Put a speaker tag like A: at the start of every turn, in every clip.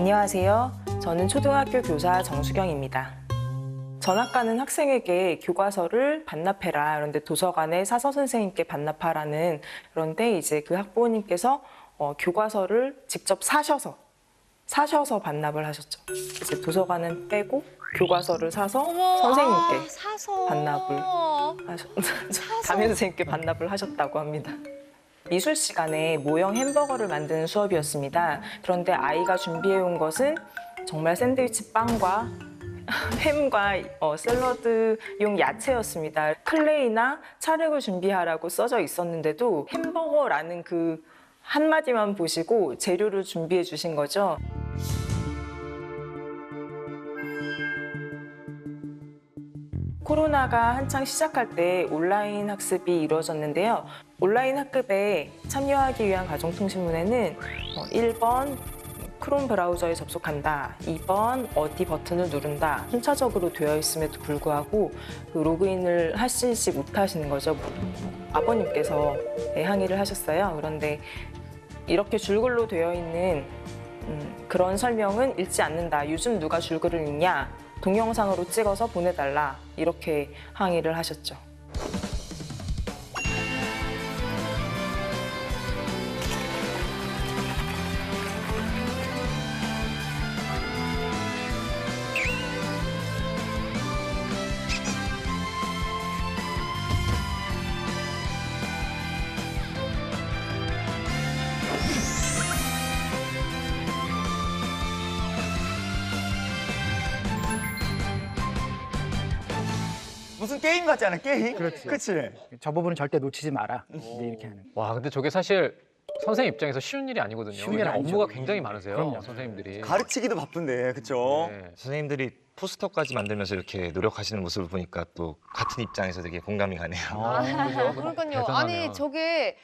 A: 안녕하세요. 저는 초등학교 교사 정수경입니다. 전학 가는 학생에게 교과서를 반납해라. 그런데 도서관에 사서 선생님께 반납하라는, 그런데 이제 그 학부모님께서 교과서를 직접 사셔서 반납을 하셨죠. 이제 도서관은 빼고 교과서를 사서 선생님께 반납을 담임 선생님께 반납을 하셨다고 합니다. 미술 시간에 모형 햄버거를 만드는 수업이었습니다. 그런데 아이가 준비해온 것은 정말 샌드위치 빵과 햄과 샐러드용 야채였습니다. 클레이나 찰흙을 준비하라고 써져 있었는데도 햄버거라는 그 한마디만 보시고 재료를 준비해 주신 거죠. 코로나가 한창 시작할 때 온라인 학습이 이루어졌는데요. 온라인 학급에 참여하기 위한 가정통신문에는 1번 크롬 브라우저에 접속한다, 2번 어디 버튼을 누른다 순차적으로 되어 있음에도 불구하고 그 로그인을 하시지 못하시는 거죠. 아버님께서 항의를 하셨어요. 그런데 이렇게 줄글로 되어 있는 그런 설명은 읽지 않는다. 요즘 누가 줄글을 읽냐? 동영상으로 찍어서 보내달라. 이렇게 항의를 하셨죠.
B: 무슨 게임 같지 않아? 게임?
C: 그렇지.
B: 그치?
C: 저 부분은 절대 놓치지 마라. 이제 이렇게 하는.
D: 와, 근데 저게 사실 선생님 입장에서 쉬운 일이 아니거든요.
C: 쉬운 일이
D: 왜냐면
C: 아니죠.
D: 업무가 굉장히 많으세요,
C: 그럼요.
D: 선생님들이.
B: 가르치기도 바쁜데, 그쵸?
D: 네.
E: 선생님들이 포스터까지 만들면서 이렇게 노력하시는 모습을 보니까 또 같은 입장에서 되게 공감이 가네요.
F: 그러니까요.
D: 대단하네요.
F: 아니 저게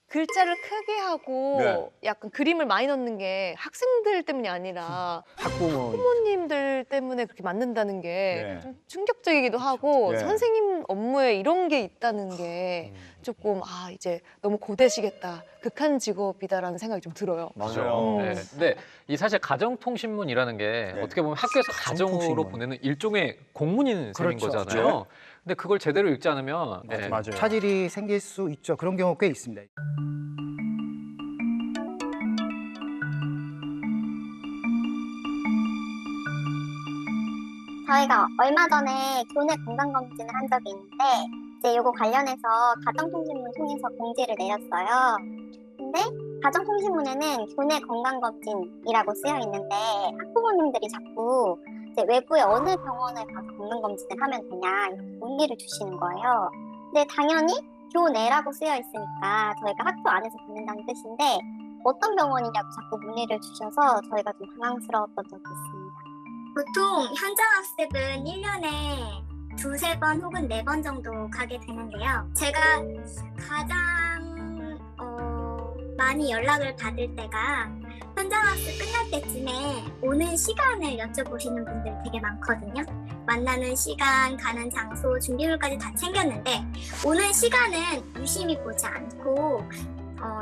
F: 글자를 크게 하고
B: 네.
F: 약간 그림을 많이 넣는 게 학생들 때문이 아니라
C: 학부모.
F: 부모님들 때문에 그렇게 만든다는 게
B: 네.
F: 좀 충격적이기도 하고
B: 네.
F: 선생님 업무에 이런 게 있다는 게 조금 이제 너무 고되시겠다, 극한 직업이다라는 생각이 좀 들어요.
B: 맞아요.
D: 네. 근데 이 사실 가정통신문이라는 게
B: 네.
D: 어떻게 보면 학교에서 가정으로
C: 가정통신문.
D: 보내는 일종의 공문인 셈인
C: 그렇죠.
D: 거잖아요.
B: 그렇죠.
D: 근데 그걸 제대로 읽지 않으면 네.
B: 맞아요.
C: 차질이 생길 수 있죠. 그런 경우 꽤 있습니다.
G: 저희가 얼마 전에 교내 건강검진을 한 적이 있는데 이제 요거 관련해서 가정통신문 통해서 공지를 내렸어요. 근데 가정통신문에는 교내 건강검진이라고 쓰여 있는데 학부모님들이 자꾸 이제 외부의 어느 병원을 가서 건강검진을 하면 되냐 이렇게 문의를 주시는 거예요. 근데 당연히 교내라고 쓰여 있으니까 저희가 학교 안에서 받는다는 뜻인데 어떤 병원이냐고 자꾸 문의를 주셔서 저희가 좀 당황스러웠던 적이 있습니다.
H: 보통 현장 학습은 1년에 두세 번 혹은 네 번 정도 가게 되는데요. 제가 가장 많이 연락을 받을 때가 현장 학습 끝날 때쯤에 오는 시간을 여쭤보시는 분들 되게 많거든요. 만나는 시간, 가는 장소, 준비물까지 다 챙겼는데 오는 시간은 유심히 보지 않고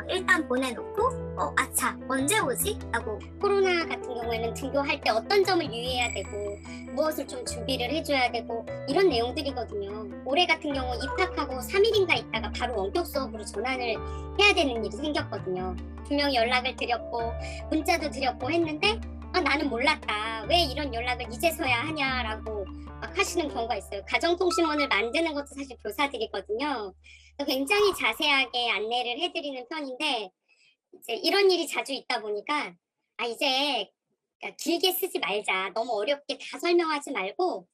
H: 일단 보내놓고 아차 언제 오지? 라고.
I: 코로나 같은 경우에는 등교할 때 어떤 점을 유의해야 되고 무엇을 좀 준비를 해줘야 되고 이런 내용들이거든요. 올해 같은 경우 입학하고 3일인가 있다가 바로 원격 수업으로 전환을 해야 되는 일이 생겼거든요. 분명히 연락을 드렸고 문자도 드렸고 했는데 나는 몰랐다. 왜 이런 연락을 이제서야 하냐라고 막 하시는 경우가 있어요. 가정통신문을 만드는 것도 사실 교사들이거든요. 굉장히 자세하게 안내를 해드리는 편인데 이제 이런 일이 자주 있다 보니까 이제 길게 쓰지 말자. 너무 어렵게 다 설명하지 말고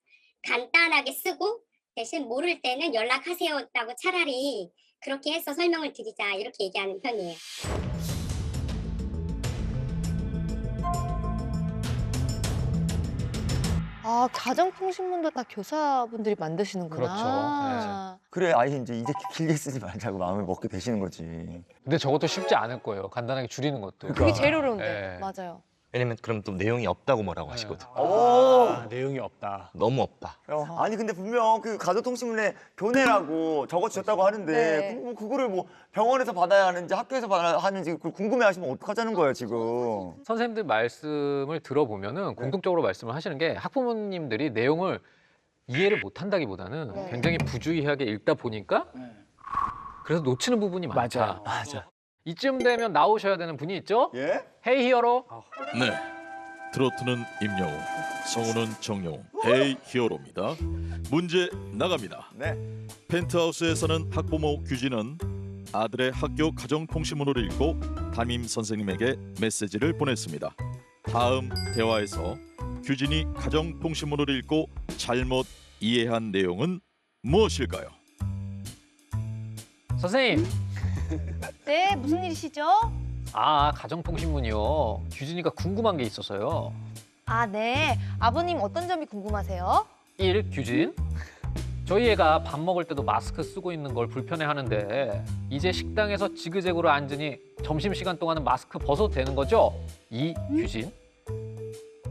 I: 간단하게 쓰고 대신 모를 때는 연락하세요라고 차라리 그렇게 해서 설명을 드리자 이렇게 얘기하는 편이에요.
F: 가정통신문도 다 교사분들이 만드시는구나.
D: 그렇죠.
B: 그래, 아예 이제 길게 쓰지 말자고 마음을 먹게 되시는 거지.
D: 근데 저것도 쉽지 않을 거예요. 간단하게 줄이는 것도.
F: 그게 제일 어려운데.
D: 네.
F: 맞아요.
E: 왜냐면 그럼 또 내용이 없다고 뭐라고 하시거든.
D: 내용이 없다.
E: 너무 없다.
B: 아니 근데 분명 그 가족통신문에 교내라고 적어주셨다고 하는데
F: 네.
B: 그거를 뭐 병원에서 받아야 하는지 학교에서 받아야 하는지 그걸 궁금해하시면 어떡하자는 거예요 지금.
D: 선생님들 말씀을 들어보면은 공통적으로 말씀을 하시는 게 학부모님들이 내용을 이해를 못한다기보다는
F: 네.
D: 굉장히 부주의하게 읽다 보니까 그래서 놓치는 부분이 많다.
C: 맞아.
D: 이쯤 되면 나오셔야 되는 분이 있죠?
B: 예?
D: 헤이 히어로.
J: 네, 트로트는 임영웅, 성우는 정영웅, 헤이 히어로입니다. 문제 나갑니다.
B: 네.
J: 펜트하우스에서는 학부모 규진은 아들의 학교 가정통신문을 읽고 담임 선생님에게 메시지를 보냈습니다. 다음 대화에서 규진이 가정통신문을 읽고 잘못 이해한 내용은 무엇일까요?
D: 선생님.
F: 네, 무슨 일이시죠?
D: 아, 가정통신문이요. 규진이가 궁금한 게 있어서요.
F: 아, 네. 아버님 어떤 점이 궁금하세요?
D: 1. 규진. 저희 애가 밥 먹을 때도 마스크 쓰고 있는 걸 불편해하는데 이제 식당에서 지그재그로 앉으니 점심시간 동안은 마스크 벗어도 되는 거죠? 2. 규진.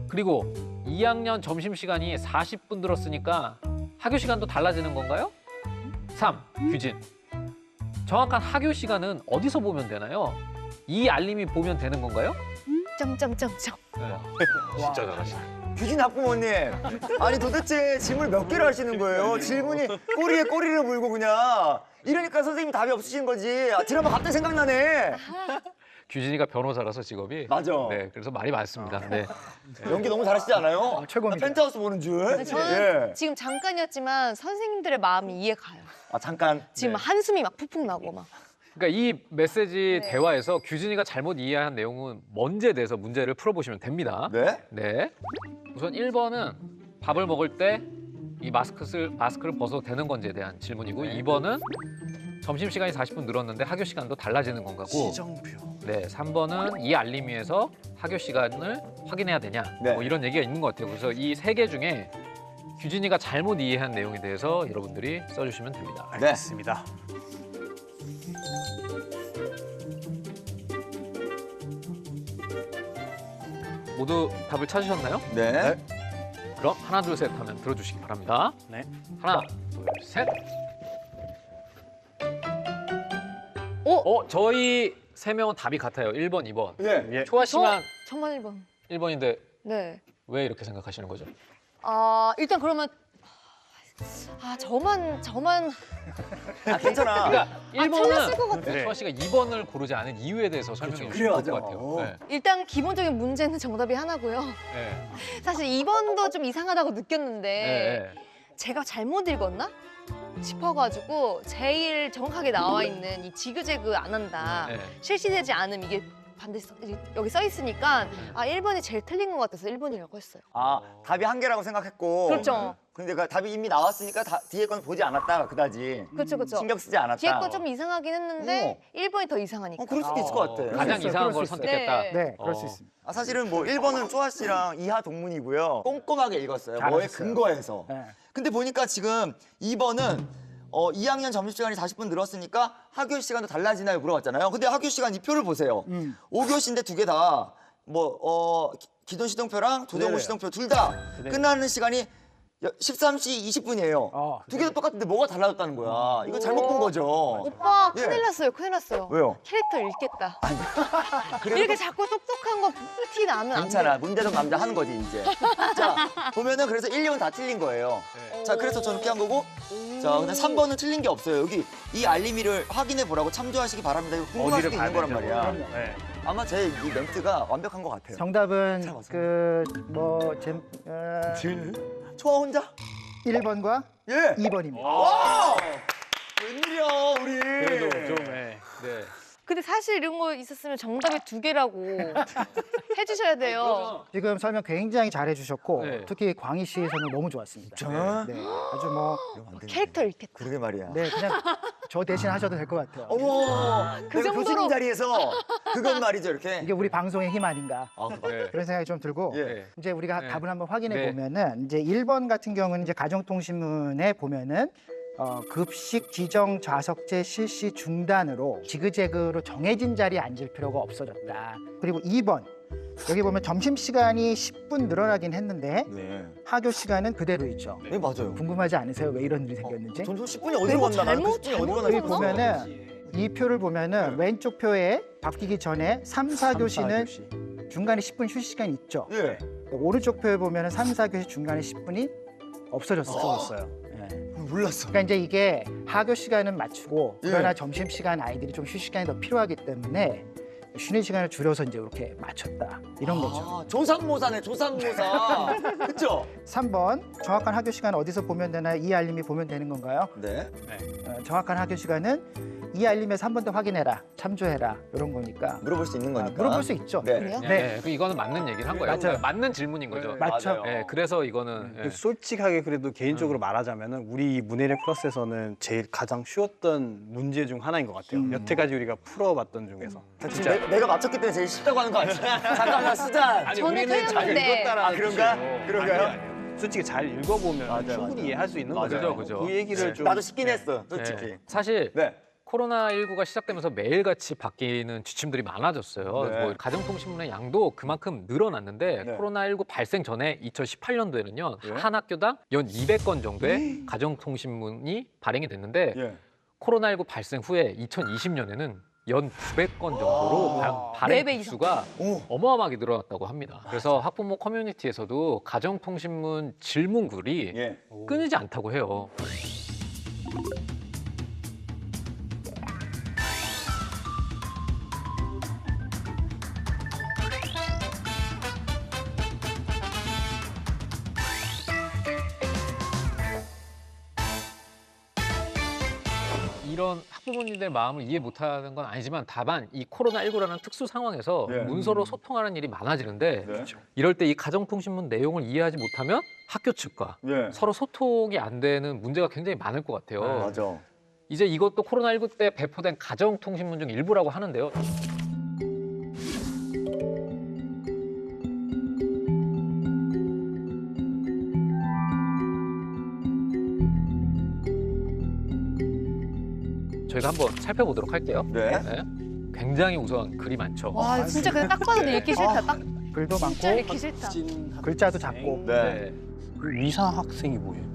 D: 그리고 2학년 점심시간이 40분 들었으니까 학교 시간도 달라지는 건가요? 3. 규진. 정확한 학교 시간은 어디서 보면 되나요? 이 알림이 보면 되는 건가요?
F: 점점점점.
E: 진짜 잘하시네.
B: 규진 학부모님, 아니 도대체 질문을 몇 개를 하시는 거예요? 질문이 꼬리에 꼬리를 물고 그냥 이러니까 선생님 답이 없으신 거지. 드라마 갑자기 생각나네.
D: 규진이가 변호사라서 직업이.
B: 맞아.
D: 네, 그래서 말이 많습니다. 네.
B: 연기 너무 잘하시지 않아요?
C: 최고입니다.
B: 나 펜트하우스 보는 줄.
F: 저는
B: 예.
F: 지금 잠깐이었지만 선생님들의 마음이 이해가요.
B: 아 잠깐.
F: 지금 한숨이 막 푹푹 나고 막.
D: 그러니까 이 메시지
F: 네.
D: 대화에서 규진이가 잘못 이해한 내용은 뭔지에 대해서 문제를 풀어보시면 됩니다.
B: 네.
D: 네. 우선 1번은 밥을 먹을 때 이 마스크를 벗어도 되는 건지에 대한 질문이고 2번은 점심시간이 40분 늘었는데 학교 시간도 달라지는 건가고 네, 3번은 이 알림 위에서 학교 시간을 확인해야 되냐
B: 네.
D: 뭐 이런 얘기가 있는 것 같아요. 그래서 이 세 개 중에 규진이가 잘못 이해한 내용에 대해서 여러분들이 써주시면 됩니다.
B: 네.
C: 알겠습니다.
D: 모두 답을 찾으셨나요?
B: 네.
D: 그럼 하나 둘 셋 하면 들어주시기 바랍니다.
C: 네.
D: 하나 둘 셋. 저희 세 명은 답이 같아요. 1번, 2번.
B: 예.
D: 초아 씨만
F: 저만 1번.
D: 1번인데
F: 네.
D: 왜 이렇게 생각하시는 거죠?
F: 아, 일단 그러면 저만
B: 아 괜찮아.
D: 그러니까
F: 틀렸을 것
D: 1번은
F: 같아.
D: 초아 씨가 2번을 고르지 않은 이유에 대해서 설명해 주실
B: 그래,
D: 것
B: 맞아.
D: 같아요. 네.
F: 일단 기본적인 문제는 정답이 하나고요.
D: 네.
F: 사실 2번도 좀 이상하다고 느꼈는데
D: 네.
F: 제가 잘못 읽었나 싶어가지고 제일 정확하게 나와 있는 이 지그재그 안 한다,
D: 네.
F: 실시되지 않음 이게 반대 여기 써 있으니까 1번이 제일 틀린 것 같아서 1번이라고 했어요.
B: 아 답이 한 개라고 생각했고.
F: 그렇죠.
B: 근데 그 답이 이미 나왔으니까 뒤에 건 보지 않았다 그다지.
F: 그렇죠, 그렇죠.
B: 신경 쓰지 않았다.
F: 뒤에 거 좀 이상하긴 했는데 1번이 더 이상하니까.
B: 그럴 수도 있을 것 같아.
D: 가장
C: 있어요.
D: 이상한
C: 그럴
D: 걸
C: 수 있어요.
D: 선택했다.
F: 네.
C: 네, 그럴 수
D: 어.
C: 있습니다.
B: 아, 사실은 뭐 1번은 쪼아 씨랑 이하 동문이고요. 꼼꼼하게 읽었어요. 뭐에
C: 잘하셨어요.
B: 근거해서.
C: 네.
B: 근데 보니까 지금 2번은 2학년 점심시간이 40분 늘었으니까 학교 시간도 달라지나요? 물어봤잖아요. 근데 학교 시간 이 표를 보세요. 5교시인데 두 개 다 기존 시동표랑 조정호
C: 네.
B: 시동표 둘 다 끝나는 시간이 13시 20분이에요. 두 개 다 똑같은데 뭐가 달라졌다는 거야. 이거 잘못 본 거죠.
F: 오빠
B: 예.
F: 큰일 났어요, 큰일 났어요.
B: 왜요?
F: 캐릭터 읽겠다.
B: 그래도
F: 이렇게 자꾸 똑똑한 거 티 나면 안 돼.
B: 괜찮아. 문제적 남자 하는 거지, 이제. 자, 보면은 그래서 1, 2번 다 틀린 거예요. 자, 그래서 저는 이렇게 한 거고. 자, 근데 3번은 틀린 게 없어요. 여기 이 알림이를 확인해 보라고 참조하시기 바랍니다. 이거 궁금할 수도 있는 거란 말이야. 아마 제 이 멘트가 완벽한 것 같아요.
C: 정답은
B: 잘 봤습니다. 초아 혼자?
C: 1번과
B: 예.
C: 2번입니다.
B: 와! 웬일이야, 우리.
D: 그래도 좀 네.
F: 근데 사실 이런 거 있었으면 정답이 2개라고 해주셔야 돼요.
C: 지금 설명 굉장히 잘해주셨고
D: 네.
C: 특히 광희 씨의 설명 너무 좋았습니다.
B: 정말?
C: 네, 아주 뭐
B: 이러면 안 되는데.
F: 캐릭터 읽겠다.
B: 그러게 말이야.
C: 네, 그냥 저 대신 하셔도 될 것 같아요.
B: 어머,
F: 그
B: 내가
F: 정도로-
B: 교수님 자리에서 그건 말이죠, 이렇게.
C: 이게 우리 방송의 힘 아닌가
D: 네.
C: 그런 생각이 좀 들고
B: 예.
C: 이제 우리가
D: 네.
C: 답을 한번 확인해
D: 네.
C: 보면은 이제 1번 같은 경우는 이제 가정통신문에 보면은 급식 지정 좌석제 실시 중단으로 지그재그로 정해진 자리에 앉을 필요가 없어졌다. 그리고 2번 여기 보면 점심시간이 10분 늘어나긴 했는데
B: 네.
C: 하교 시간은 그대로 있죠.
B: 네, 맞아요.
C: 궁금하지 않으세요? 왜 이런 일이 생겼는지?
B: 전좀 10분이 어디로 갔나 봐요. 그 10분이 어디로 갔나
C: 여기
B: 싶어서.
C: 보면은 이 표를 보면은 왼쪽 표에 바뀌기 전에 3, 4교시는 중간에 10분 휴식 시간이 있죠.
B: 예.
C: 오른쪽 표에 보면은 3, 4교시 중간에 10분이 없어졌어요.
B: 몰랐어.
C: 그러니까 이제 이게 하교 시간은 맞추고
B: 예.
C: 그러나 점심 시간 아이들이 좀 휴식 시간이 더 필요하기 때문에 쉬는 시간을 줄여서 이제 이렇게 맞췄다 이런 거죠.
B: 아, 조상모사네, 조상모사. 그렇죠?
C: 3번 정확한 하교 시간 어디서 보면 되나 이 알림이 보면 되는 건가요?
B: 네.
C: 정확한 하교 시간은 이 알림에서 한 번 더 확인해라, 참조해라 이런 거니까
B: 물어볼 수 있는 거니까.
C: 물어볼 수 있죠.
B: 네.
F: 그래요?
D: 네. 그 이거는 맞는 얘기를 한 거예요.
C: 맞아요.
D: 맞는 질문인 거죠.
C: 맞죠?
D: 네, 그래서 이거는 예.
K: 솔직하게 그래도 개인적으로 말하자면은 우리 문해력 플러스에서는 제일 가장 쉬웠던 문제 중 하나인 것 같아요. 여태까지 우리가 풀어봤던 중에서.
B: 지금 내가 맞췄기 때문에 제일 쉽다고 하는 거 아니야? 잠깐만, 수잔.
K: 아니,
F: 저는
K: 우리는 잘
F: 틀렸는데.
K: 읽었다라는
B: 아, 그런가?
K: 뜻이에요.
B: 그런가요?
K: 아니요. 솔직히 잘 읽어보면
B: 맞아요,
K: 충분히
B: 맞아요.
K: 이해할 수 있는
B: 맞아요.
K: 거죠.
D: 그죠.
K: 그 얘기를 좀
B: 나도 쉽긴 했어, 솔직히.
D: 네. 사실
B: 네.
D: 코로나19가 시작되면서 매일같이 바뀌는 지침들이 많아졌어요.
B: 네.
D: 뭐 가정통신문의 양도 그만큼 늘어났는데
B: 네.
D: 코로나19 발생 전에 2018년도에는요.
B: 예?
D: 한 학교당 연 200건 정도의 가정통신문이 발행이 됐는데
B: 예.
D: 코로나19 발생 후에 2020년에는 연 900건 정도로 발행
F: 4배 이상.
D: 수가
B: 오.
D: 어마어마하게 늘어났다고 합니다. 그래서 학부모 커뮤니티에서도 가정통신문 질문글이
B: 예.
D: 끊이지 않다고 해요. 이런 학부모님들 마음을 이해 못하는 건 아니지만 다만 이 코로나19라는 특수 상황에서
B: 네.
D: 문서로 소통하는 일이 많아지는데
B: 네.
D: 이럴 때 이 가정통신문 내용을 이해하지 못하면 학교 측과
B: 예.
D: 서로 소통이 안 되는 문제가 굉장히 많을 것 같아요.
B: 맞아.
D: 이제 이것도 코로나19 때 배포된 가정통신문 중 일부라고 하는데요. 저희가 한번 살펴보도록 할게요.
B: 네.
D: 네. 굉장히 우선 글이 많죠.
F: 와 진짜 그냥 딱 봐도 읽기 싫다. 딱
C: 글도
F: 진짜
C: 많고
F: 읽기 싫다.
C: 글자도 작고.
B: 네.
K: 그 의사 학생이 뭐예요?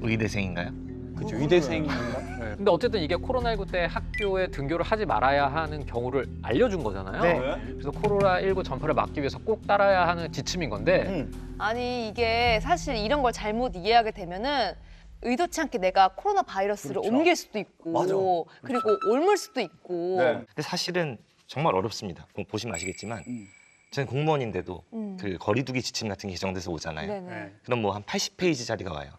E: 의대생인가요?
K: 그죠? 의대생인가? 네.
D: 근데 어쨌든 이게 코로나19 때 학교에 등교를 하지 말아야 하는 경우를 알려준 거잖아요.
C: 네.
D: 그래서 코로나19 전파를 막기 위해서 꼭 따라야 하는 지침인 건데
F: 아니 이게 사실 이런 걸 잘못 이해하게 되면은 의도치 않게 내가 코로나 바이러스를
B: 그렇죠.
F: 옮길 수도 있고
B: 맞아.
F: 그리고 옮을 수도 있고
B: 네.
E: 근데 사실은 정말 어렵습니다. 보시면 아시겠지만 저는 공무원인데도 그 거리두기 지침 같은 게 개정돼서 오잖아요.
F: 네네.
E: 그럼 뭐 한 80페이지짜리가 와요.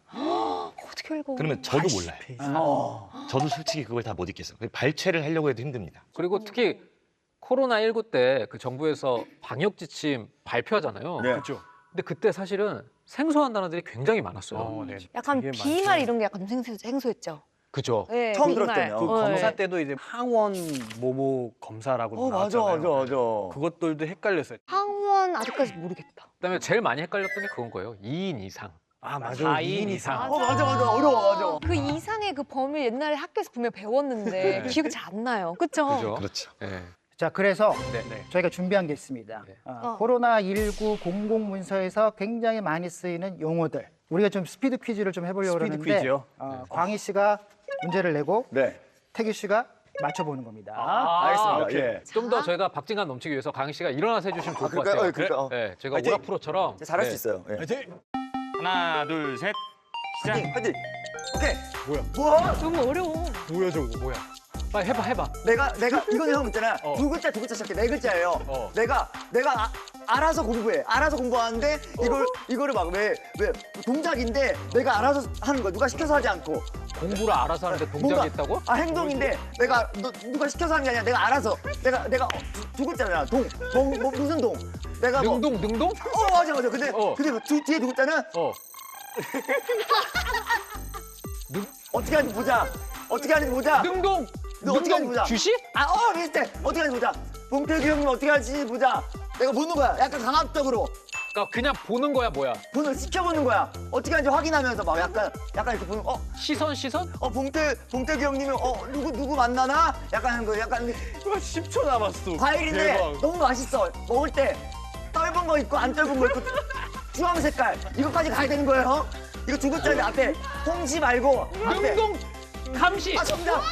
F: 어떻게 읽어?
E: 그러면 저도 몰라요. 저도 솔직히 그걸 다 못 읽겠어요. 발췌를 하려고 해도 힘듭니다.
D: 그리고 특히 코로나19 때 그 정부에서 방역 지침 발표하잖아요.
B: 네.
K: 그렇죠.
D: 근데 그때 사실은 생소한 단어들이 굉장히 많았어요.
K: 네.
F: 약간
K: 되게
F: 비말
K: 많죠.
F: 이런 게 약간 좀 생소했죠.
D: 그죠?
F: 네,
B: 처음
F: 비말.
B: 들었더니요.
K: 그 검사
F: 네.
K: 때도 이제 항원 모모 검사라고
B: 맞아,
K: 나왔잖아요.
B: 맞아, 맞아.
K: 그것들도 헷갈렸어요.
F: 항원 아직까지 모르겠다.
D: 그다음에 제일 많이 헷갈렸던 게 그건 거예요. 2인 이상.
K: 아 맞아.
D: 4인 이상.
B: 맞아, 맞아. 어려워, 맞아.
F: 그 이상의 그 범위 옛날에 학교에서 분명 배웠는데
D: 네.
F: 기억이 잘 안 나요. 그쵸?
D: 그죠?
E: 그렇죠.
D: 네.
C: 자, 그래서
D: 네.
C: 저희가 준비한 게 있습니다.
D: 네.
C: 코로나19 공공문서에서 굉장히 많이 쓰이는 용어들. 우리가 좀 스피드 퀴즈를 좀 해보려고
K: 스피드
C: 그러는데
K: 퀴즈요?
C: 광희 씨가 문제를 내고
B: 네.
C: 태규 씨가 맞춰보는 겁니다.
B: 알겠습니다.
D: 오케이.
B: 예.
D: 좀 더 저희가 박진감 넘치기 위해서 강희 씨가 일어나서 해주시면 좋을 것
B: 그럴까요?
D: 같아요.
B: 그럴까요?
D: 네, 제가
B: 화이팅!
D: 오락프로처럼
B: 잘할
D: 네.
B: 수 있어요. 예.
E: 하나, 둘, 셋. 시작.
B: 화이팅! 오케이.
K: 뭐야?
B: 뭐?
F: 너무 어려워.
K: 뭐야 저거 뭐야?
D: 빨리 해봐.
B: 내가 이거는 형 있잖아. 두 글자 시작해. 네 글자예요. 내가 알아서 공부해. 알아서 공부하는데 이거를 막 왜 동작인데 내가 알아서 하는 거야. 누가 시켜서 하지 않고.
D: 공부를 알아서 하는데 동작이
B: 뭔가-
D: 있다고?
B: 아 행동인데 내가 누가 시켜서 하는 게 아니라 내가 알아서 내가 두 글자잖아. 뭐 무슨 동? 내가 뭐
D: 능동?
B: 맞아. 근데
D: 어.
B: 뒤에 두 글자는
D: 어.
B: 어떻게 하는지 보자.
D: 능동!
B: 너 어떻게 하는지 보자.
D: 주시?
B: 비슷해. 어떻게 하는지 보자. 봉태규 형님 어떻게 하는지 보자. 내가 보는 거야. 약간 강압적으로.
D: 그러니까 그냥 보는 거야 뭐야?
B: 시켜보는 거야. 어떻게 하는지 확인하면서 막 약간 이렇게 보는
D: 시선?
B: 봉태규 형님이 누구 만나나? 약간 하는 거 약간
K: 10초 남았어.
B: 과일인데
K: 대박.
B: 너무 맛있어. 먹을 때 떫은 거 있고 안 떫은 거 있고 주황 색깔 이거까지 가야 되는 거예요? 이거 두 글자인데 앞에 홍시 말고 앞에
D: 능동 감시.
B: 아 정답!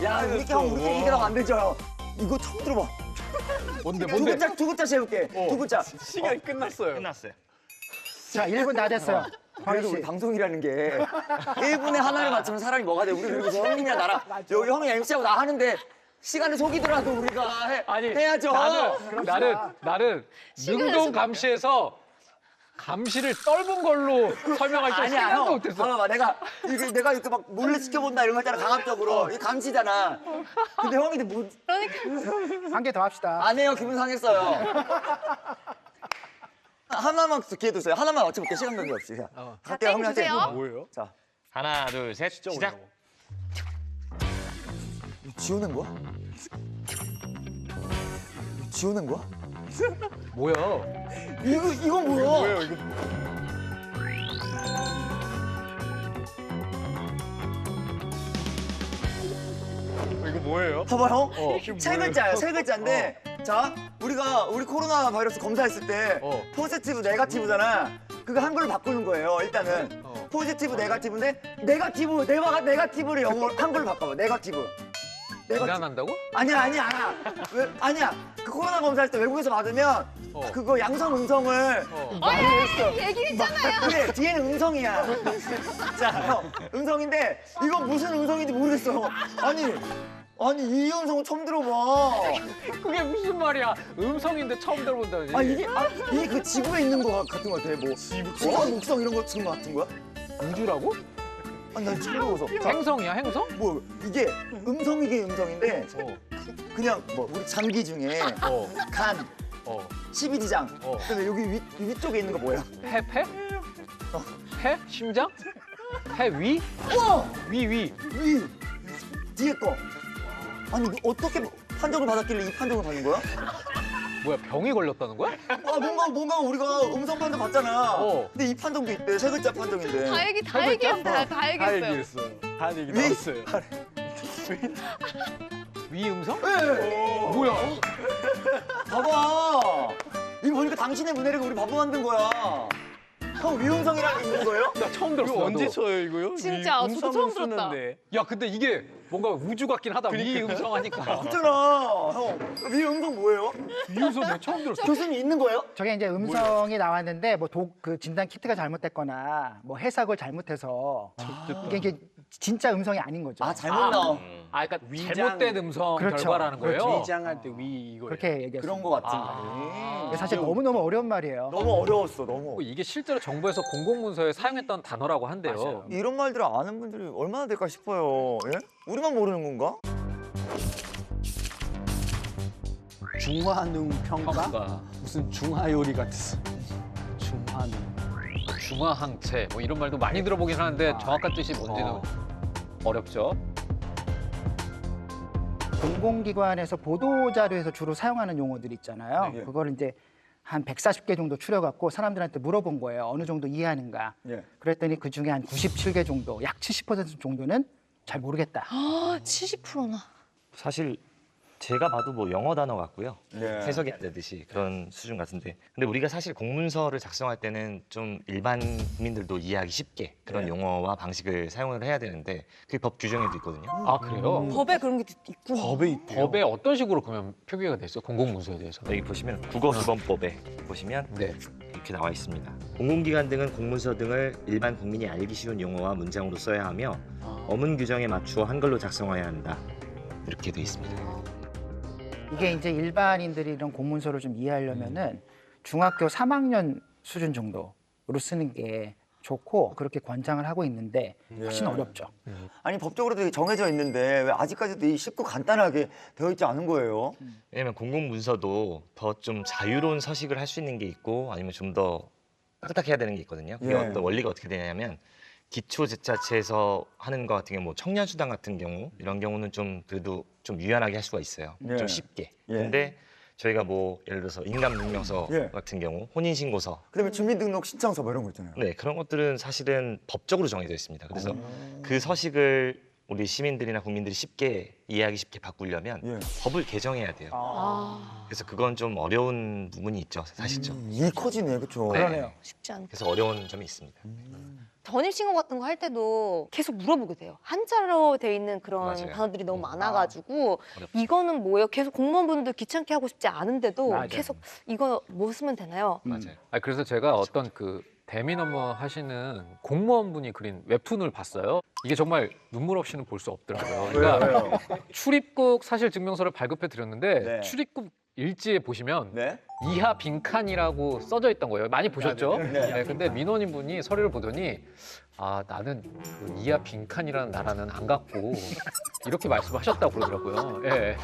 B: 야 이렇게 하면 우리 얘기가 안 되죠. 이거 처음 들어봐.
K: 뭔데
B: 두 글자씩 해볼게. 두 글자.
K: 시간이 끝났어요.
E: 끝났어요.
C: 자, 1분 다 됐어요.
B: 그래도 우리 방송이라는 게 1분에 하나를 맞추면 사람이 뭐가 돼? 우리 그리고 형님이랑 나랑 여기 형이 MC하고 나 하는데 시간을 속이더라도 우리가 해야죠.
D: 나는 능동 감시에서 감시를 떫은 걸로 설명할 줄
B: 아니야
D: 생각도
B: 형.
D: 못했어.
B: 봐봐 내가 이렇게 막 몰래 지켜본다 이런 거 있잖아 강압적으로. 이게 감시잖아. 근데 형이 뭐
C: 한 개 더 합시다.
B: 안 해요. 기분 상했어요. 하나만 기회 두세요. 하나만 맞춰볼게. 시간 관계 없이. 자, 갈게요. 형님한테.
K: 뭐예요?
B: 자,
E: 하나, 둘, 셋, 시작.
B: 이거 지우는 거야? 이거 지우는 거야?
K: 뭐야?
B: 이거 뭐야?
K: 뭐예요 이거? 이거 뭐예요?
B: 봐봐요.
K: 이게
B: 세
K: 뭐예요?
B: 글자예요. 세 글자인데. 자, 우리 코로나 바이러스 검사했을 때 포지티브, 네거티브잖아. 그거 한글로 바꾸는 거예요. 일단은 포지티브, 네거티브인데 네거티브를 영어로 한글로 바꿔봐. 네거티브.
D: 장난한다고?
B: 아니야. 아니야. 그 코로나 검사할 때 외국에서 받으면 그거 양성 음성을 많이 했어.
F: 얘기했잖아요.
B: 그래, 뒤에는 음성이야. 자, 형, 음성인데 이거 무슨 음성인지 모르겠어. 아니 이 음성은 처음 들어봐.
D: 그게 무슨 말이야? 음성인데 처음 들어본다니.
B: 이게 그 지구에 있는 거 같은 거 같아. 뭐 지구 목성 이런 거 같은 거 같은 거야?
D: 우주라고?
B: 아니 난 처음 들어서.
D: 행성이야, 행성?
B: 뭐 이게 이게 음성인데 그냥 뭐 우리 장기 중에 간, 12지장. 근데 여기 위쪽에 있는 거 뭐야?
D: 폐? 폐? 심장? 폐 위? 위.
B: 뒤에 거. 아니 이거 어떻게 판정을 받았길래 이 판정을 받는 거야?
D: 뭐야, 병이 걸렸다는 거야?
B: 뭔가 우리가 음성 판정 받잖아. 근데 이 판정도 있대. 세 글자 판정인데.
F: 다 얘기했어요.
K: 다 얘기했어요. 다 얘기 나왔어요.
D: 위 음성?
B: 네.
D: 뭐야?
B: 봐봐. 이거 보니까 당신의 문해력이 우리 바보 만든 거야. 형 위음성이라는 게 있는 거예요?
D: 나 처음 들었어.
K: 이거 언제
D: 나도.
K: 쳐요 이거요?
F: 진짜, 저도
K: 음성은
F: 처음 들었다.
K: 쓰는데.
D: 야, 근데 이게 뭔가 우주 같긴 하다. 위 음성 하니까.
B: 있잖아. 형 위음성 뭐예요?
D: 위 음성 내가 처음 들었어.
B: 교수님 있는 거예요?
C: 저게 이제 음성이 나왔는데 뭐 그 진단 키트가 잘못됐거나 뭐 해석을 잘못해서 이게 진짜 음성이 아닌 거죠.
B: 잘못 나와.
D: 그러니까 잘못된 음성
C: 그렇죠.
D: 결과라는 거예요.
C: 그렇죠.
K: 위장할 때 위 이거.
C: 그렇게 얘기했어요.
B: 그런 거 같은데.
C: 사실 너무너무 어려운 말이에요.
B: 너무 어려웠어. 너무.
D: 이게 실제로 정부에서 공공문서에 사용했던 단어라고 한대요.
C: 맞아요.
B: 이런 말들을 아는 분들이 얼마나 될까 싶어요. 예? 우리만 모르는 건가?
K: 중화능 평가?
D: 평가,
K: 무슨 중화요리 같았어. 중화능.
D: 중화항체 뭐 이런 말도 많이 들어보긴 하는데 정확한 뜻이 뭔지는 어렵죠.
C: 공공기관에서 보도자료에서 주로 사용하는 용어들 있잖아요.
B: 네.
C: 그걸 이제 한 140개 정도 추려갖고 사람들한테 물어본 거예요. 어느 정도 이해하는가.
B: 예.
C: 그랬더니 그중에 한 97개 정도, 약 70% 정도는 잘 모르겠다.
F: 70%나.
E: 사실 제가 봐도 뭐 영어 단어 같고요.
B: 네.
E: 해석이 안 되듯이 그런 수준 같은데. 근데 우리가 사실 공문서를 작성할 때는 좀 일반 국민들도 이해하기 쉽게 그런 용어와 방식을 사용을 해야 되는데 그게 법 규정에도 있거든요.
D: 아, 그래요?
F: 법에 그런 게 있고.
K: 법에 있대요.
D: 법에 어떤 식으로 그러면 표기가 됐어요? 공공문서에 대해서.
E: 여기 보시면 국어기본법에 보시면
D: 네.
E: 이렇게 나와 있습니다. 공공기관 등은 공문서 등을 일반 국민이 알기 쉬운 용어와 문장으로 써야 하며 어문 규정에 맞추어 한글로 작성해야 한다. 이렇게 돼 있습니다.
C: 이게 이제 일반인들이 이런 공문서를 좀 이해하려면은 중학교 3학년 수준 정도로 쓰는 게 좋고 그렇게 권장을 하고 있는데 훨씬 어렵죠.
B: 아니 법적으로도 정해져 있는데 왜 아직까지도 쉽고 간단하게 되어 있지 않은 거예요?
E: 왜냐면 공공문서도 더 좀 자유로운 서식을 할 수 있는 게 있고 아니면 좀 더 딱딱해야 되는 게 있거든요. 그게
B: 예.
E: 어떤 원리가 어떻게 되냐면 기초지자체에서 하는 것 같은 경우 뭐 청년수당 같은 경우 이런 경우는 좀 그래도 좀 유연하게 할 수가 있어요.
B: 예.
E: 좀 쉽게.
B: 예.
E: 근데 저희가 뭐 예를 들어서 인감증명서
B: 예.
E: 같은 경우 혼인신고서
B: 그다음에 주민등록 신청서 뭐 이런 거 있잖아요.
E: 네 그런 것들은 사실은 법적으로 정해져 있습니다. 그래서 그 서식을 우리 시민들이나 국민들이 쉽게 이해하기 쉽게 바꾸려면
B: 예.
E: 법을 개정해야 돼요. 그래서 그건 좀 어려운 부분이 있죠, 사실죠.
B: 일이 커지네, 그렇죠.
C: 그러네요.
F: 쉽지 않다.
E: 그래서 어려운 점이 있습니다.
F: 전입신고 같은 거 할 때도 계속 물어보게 돼요. 한자로 돼 있는 그런
E: 맞아요.
F: 단어들이 너무 많아가지고
E: 어렵죠.
F: 이거는 뭐예요? 계속 공무원분들 귀찮게 하고 싶지 않은데도
C: 맞아요.
F: 계속 이거 뭐 쓰면 되나요?
E: 맞아요.
D: 그래서 제가 어떤 그 대민 업무 하시는 공무원분이 그린 웹툰을 봤어요. 이게 정말 눈물 없이는 볼 수 없더라고요. 그러니까 출입국 사실 증명서를 발급해 드렸는데
B: 네.
D: 출입국 일지에 보시면
B: 네.
D: 이하 빈칸이라고 써져 있던 거예요. 많이 보셨죠?
B: 네.
D: 네, 근데 민원인 분이 서류를 보더니 나는 그 이하 빈칸이라는 나라는 안 갔고 이렇게 말씀하셨다고 그러더라고요. 예.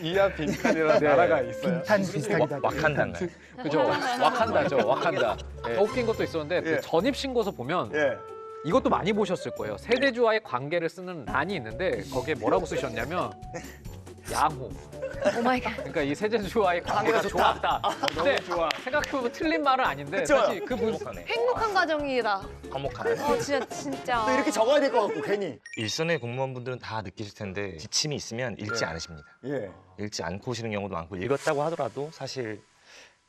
K: 이하 빈칸이라는 나라가 있어요.
C: 빈탄 비슷하기도 하고.
E: 와칸다인가요?
D: 그죠? 와칸다죠, 와칸다. 더 웃긴 것도 있었는데
B: 예.
D: 그 전입신고서 보면
B: 예.
D: 이것도 많이 보셨을 거예요. 세대주와의 관계를 쓰는 란이 있는데 거기에 뭐라고 쓰셨냐면 양호.
F: 오 마이 갓.
D: 그러니까 이 세대주와의 관계가 좋았다. 근데 생각해보면 틀린 말은 아닌데
B: 그쵸?
D: 사실 그 문,
F: 행복한 가정이다.
E: 화목한.
F: 진짜.
B: 또 이렇게 적어야 될 것 같고 괜히.
E: 일선의 공무원분들은 다 느끼실 텐데 지침이 있으면 읽지 않으십니다.
B: 예.
E: 읽지 않고 오시는 경우도 많고 읽었다고 하더라도 사실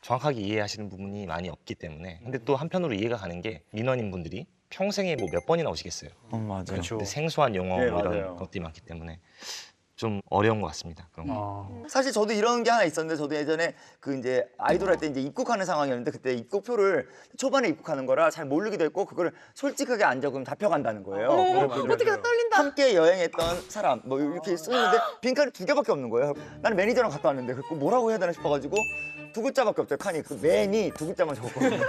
E: 정확하게 이해하시는 부분이 많이 없기 때문에 근데 또 한편으로 이해가 가는 게 민원인 분들이 평생에 뭐 몇 번이나 오시겠어요.
B: 맞아요.
K: 그렇죠.
E: 근데 생소한 용어
B: 예,
E: 이런
B: 맞아요.
E: 것들이 많기 때문에 좀 어려운 것 같습니다. 그런 거.
K: 어.
B: 사실 저도 이런 게 하나 있었는데 저도 예전에 그 이제 아이돌 할 때 이제 입국하는 상황이었는데 그때 입국표를 초반에 입국하는 거라 잘 모르기도 했고 그거를 솔직하게 안 적으면 잡혀간다는 거예요.
F: 어떻게 나 떨린다.
B: 함께 여행했던 사람 뭐 이렇게 쓰는데 빈칸이 2개밖에 없는 거예요. 나는 매니저랑 갔다 왔는데 그 뭐라고 해야 되나 싶어가지고 2글자밖에 없어요. 칸이 그 매니 2글자만 적었거든요.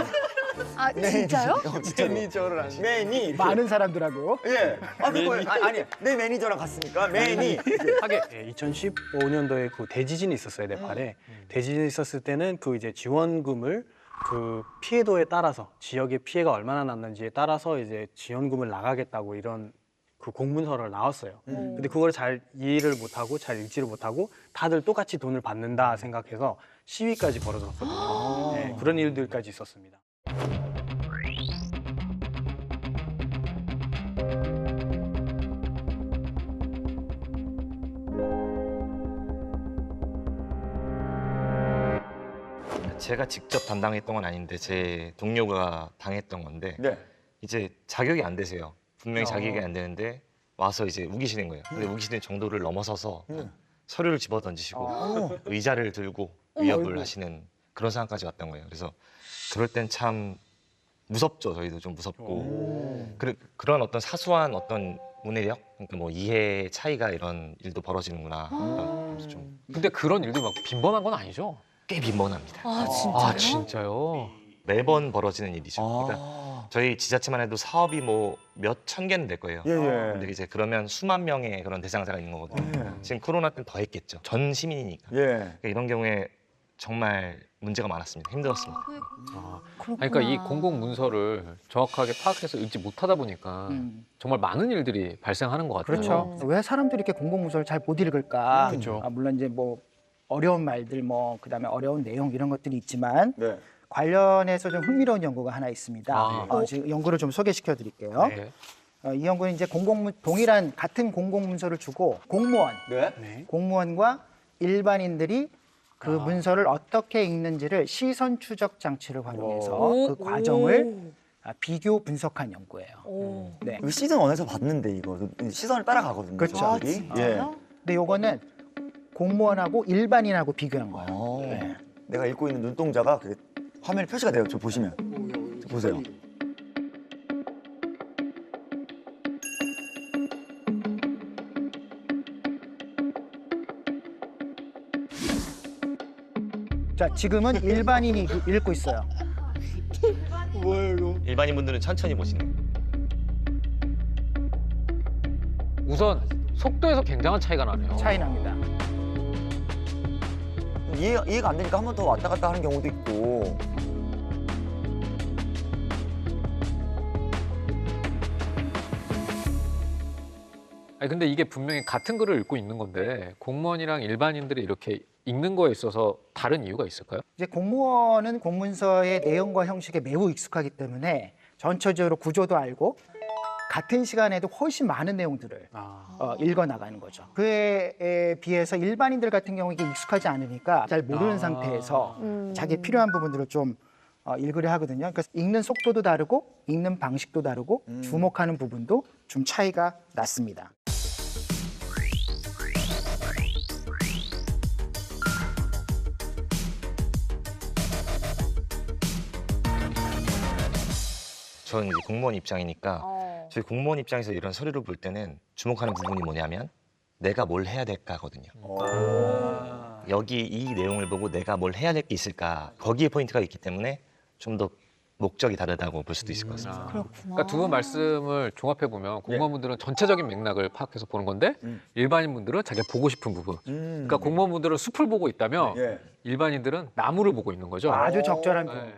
F: 아 진짜요?
B: 진짜로.
K: 매니저를 안
B: 매니 이렇게.
C: 많은 사람들하고.
B: 예. 그걸 아니 내 매니저랑 갔으니까 매니.
D: 하게
K: 2015년도에 그 대지진이 있었어요, 네팔에. 대지진이 있었을 때는 그 이제 지원금을 그 피해도에 따라서 지역의 피해가 얼마나 났는지에 따라서 이제 지원금을 나가겠다고 이런 그 공문서를 나왔어요. 근데 그걸 잘 이해를 못하고 잘 읽지를 못하고 다들 똑같이 돈을 받는다 생각해서 시위까지 벌어졌거든요. 네, 그런 일들까지 있었습니다.
E: 제가 직접 담당했던 건 아닌데 제 동료가 당했던 건데
B: 네.
E: 이제 자격이 안 되세요. 분명히 자격이 안 되는데 와서 이제 우기시는 거예요. 근데 우기시는 정도를 넘어서서 서류를 집어 던지시고 의자를 들고 위협을 하시는 그런 상황까지 왔던 거예요. 그래서 그럴 땐 참 무섭죠. 저희도 좀 무섭고 그런 어떤 사소한 어떤 문해력, 그러니까 뭐 이해 차이가 이런 일도 벌어지는구나. 그래서 좀
D: 근데 그런 일도 막 빈번한 건 아니죠?
E: 꽤 빈번합니다.
F: 아 진짜요?
D: 아 진짜요?
E: 매번 벌어지는 일이죠. 그러니까 저희 지자체만 해도 사업이 뭐 몇 천 개는 될 거예요.
B: 예, 예.
E: 근데 이제 그러면 수만 명의 그런 대상자가 있는 거거든요. 지금 코로나 때는 더 했겠죠. 전 시민이니까.
B: 예.
E: 그러니까 이런 경우에 정말 문제가 많았습니다. 힘들었습니다.
D: 그러니까 이 공공 문서를 정확하게 파악해서 읽지 못하다 보니까 정말 많은 일들이 발생하는 것 같아요.
C: 그렇죠. 왜 사람들이 이렇게 공공문서를 잘 못 읽을까?
K: 그렇죠.
C: 물론 이제 뭐 어려운 말들 뭐 그다음에 어려운 내용 이런 것들이 있지만
B: 네.
C: 관련해서 좀 흥미로운 연구가 하나 있습니다.
D: 아.
C: 지금 연구를 좀 소개시켜 드릴게요.
D: 네.
C: 이 연구는 이제 동일한 같은 공공문서를 주고
B: 네.
C: 공무원과 일반인들이 그 문서를 어떻게 읽는지를 시선 추적 장치를 활용해서 그 과정을 비교 분석한 연구예요. 네.
B: 이거 시즌 1에서 봤는데 이거 시선을 따라가거든요.
C: 그렇죠.
B: 저희들이. 예.
C: 근데 요거는 공무원하고 일반인하고 비교한 거예요. 네.
B: 내가 읽고 있는 눈동자가 그 화면에 표시가 돼요. 저 보시면. 저 보세요.
C: 자, 지금은 일반인이 읽고 있어요.
E: 일반인 분들은 천천히 보시네요.
D: 우선 속도에서 굉장한 차이가 나네요.
C: 차이 납니다.
B: 이해가 안 되니까 한 번 더 왔다 갔다 하는 경우도 있고.
D: 아니 근데 이게 분명히 같은 글을 읽고 있는 건데 공무원이랑 일반인들이 이렇게 읽는 거에 있어서 다른 이유가 있을까요?
C: 이제 공무원은 공문서의 내용과 형식에 매우 익숙하기 때문에 전체적으로 구조도 알고 같은 시간에도 훨씬 많은 내용들을
K: 아.
C: 읽어 나가는 거죠. 그에 비해서 일반인들 같은 경우 이게 익숙하지 않으니까 잘 모르는 상태에서 자기 필요한 부분들을 좀 읽으려 하거든요. 그래서 읽는 속도도 다르고 읽는 방식도 다르고 주목하는 부분도 좀 차이가 났습니다.
E: 저는 이제 공무원 입장이니까 저희 공무원 입장에서 이런 서류를 볼 때는 주목하는 부분이 뭐냐면 내가 뭘 해야 될까거든요. 여기 이 내용을 보고 내가 뭘 해야 될 게 있을까 거기에 포인트가 있기 때문에 좀 더 목적이 다르다고 볼 수도 있을 것 같습니다.
D: 그러니까 두 분 말씀을 종합해 보면 공무원분들은 전체적인 맥락을 파악해서 보는 건데 일반인분들은 자기가 보고 싶은 부분. 그러니까 공무원분들은 숲을 보고 있다면 일반인들은 나무를 보고 있는 거죠.
C: 아주 적절한
D: 네.